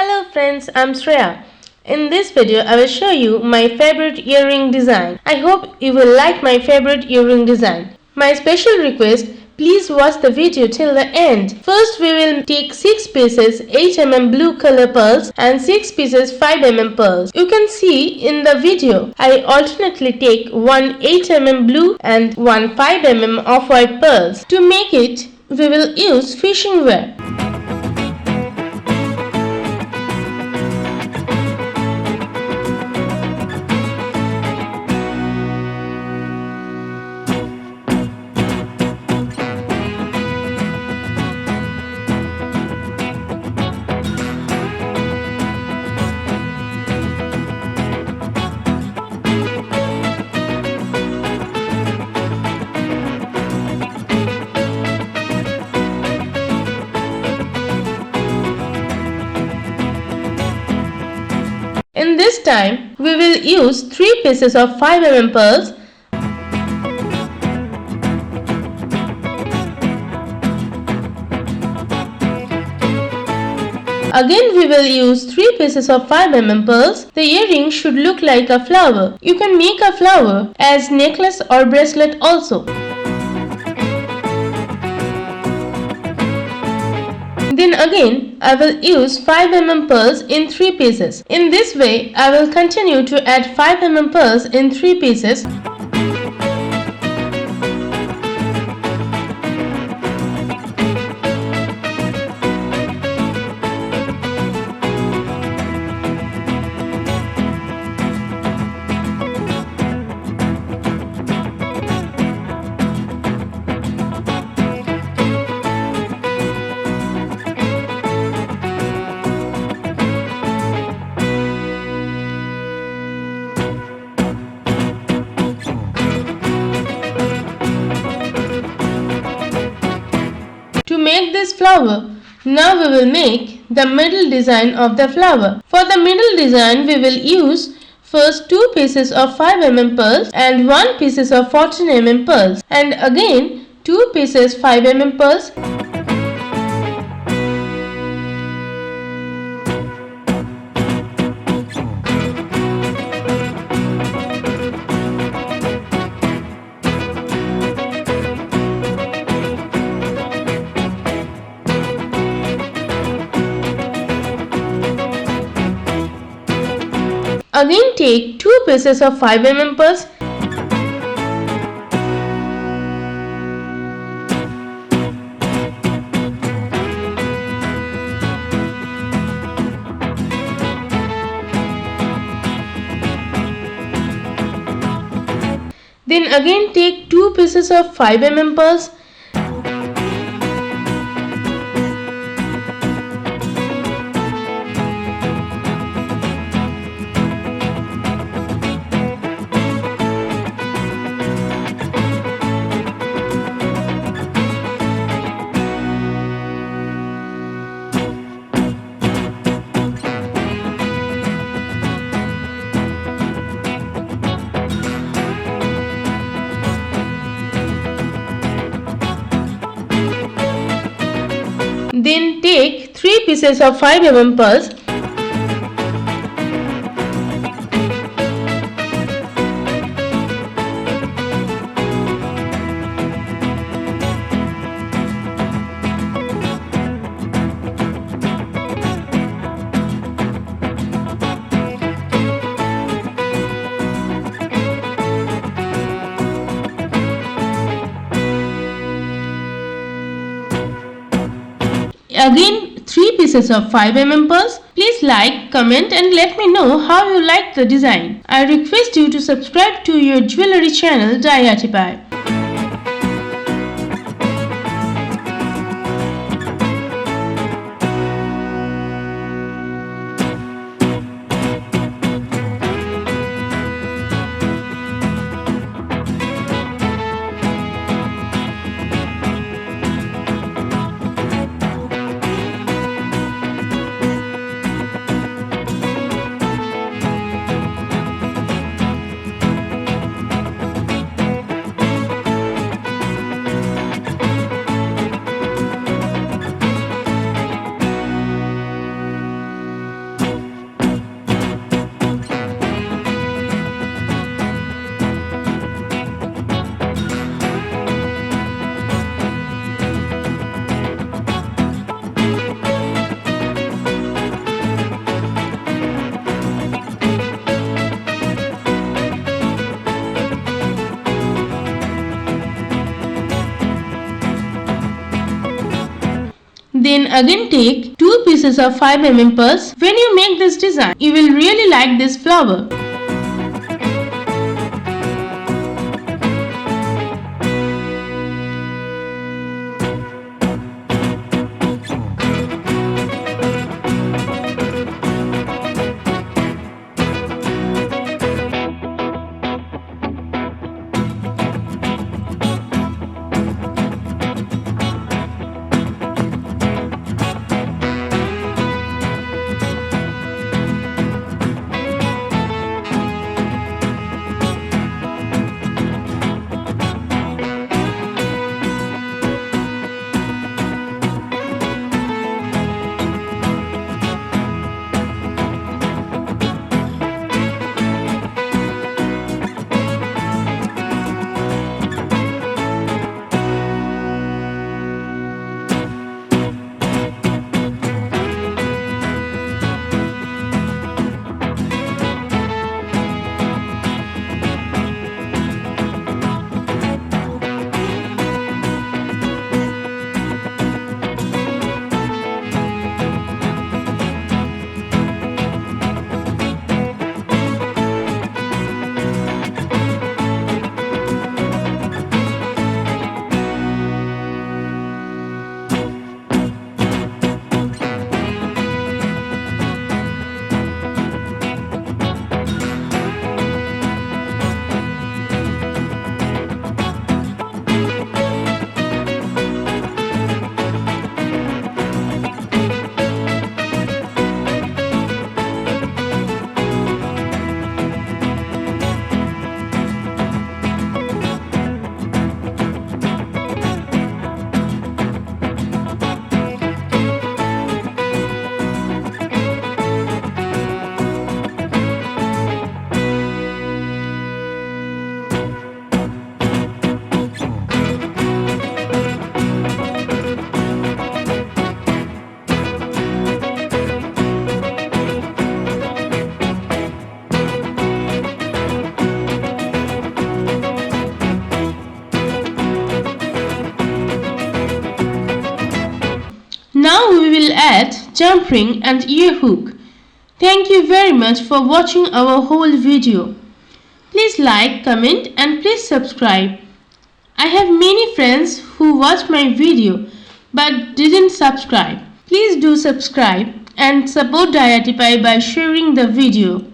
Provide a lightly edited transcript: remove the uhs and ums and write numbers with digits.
Hello friends, I'm Shreya. In this video, I will show you my favorite earring design. I hope you will like my favorite earring design. My special request, please watch the video till the end. First, we will take 6 pieces 8mm blue color pearls and 6 pieces 5mm pearls. You can see in the video, I alternately take one 8mm blue and one 5mm off-white pearls. To make it, we will use fishing wire. In this time, we will use 3 pieces of 5mm pearls. Again, we will use 3 pieces of 5mm pearls. The earring should look like a flower. You can make a flower as necklace or bracelet also. Then again, I will use 5mm pearls in 3 pieces. In this way, I will continue to add 5mm pearls in 3 pieces. To make this flower, now we will make the middle design of the flower. For the middle design, we will use first 2 pieces of 5mm pearls and 1 pieces of 14mm pearls, and again 2 pieces 5mm pearls. Again take 2 pieces of 5mm pearls. Then again take 2 pieces of 5mm pearls. Then take 3 pieces of 5mm pearls. Again 3 pieces of 5mm pearls. Please like, comment and let me know how you like the design. I request you to subscribe to your jewelry channel DiyArtiePie. again take 2 pieces of 5 mm purse. When you make this design, you will really like this flower. Now we will add jump ring and ear hook. Thank you very much for watching our whole video. Please like, comment and please subscribe. I have many friends who watched my video but didn't subscribe. Please do subscribe and support DiyArtiePie by sharing the video.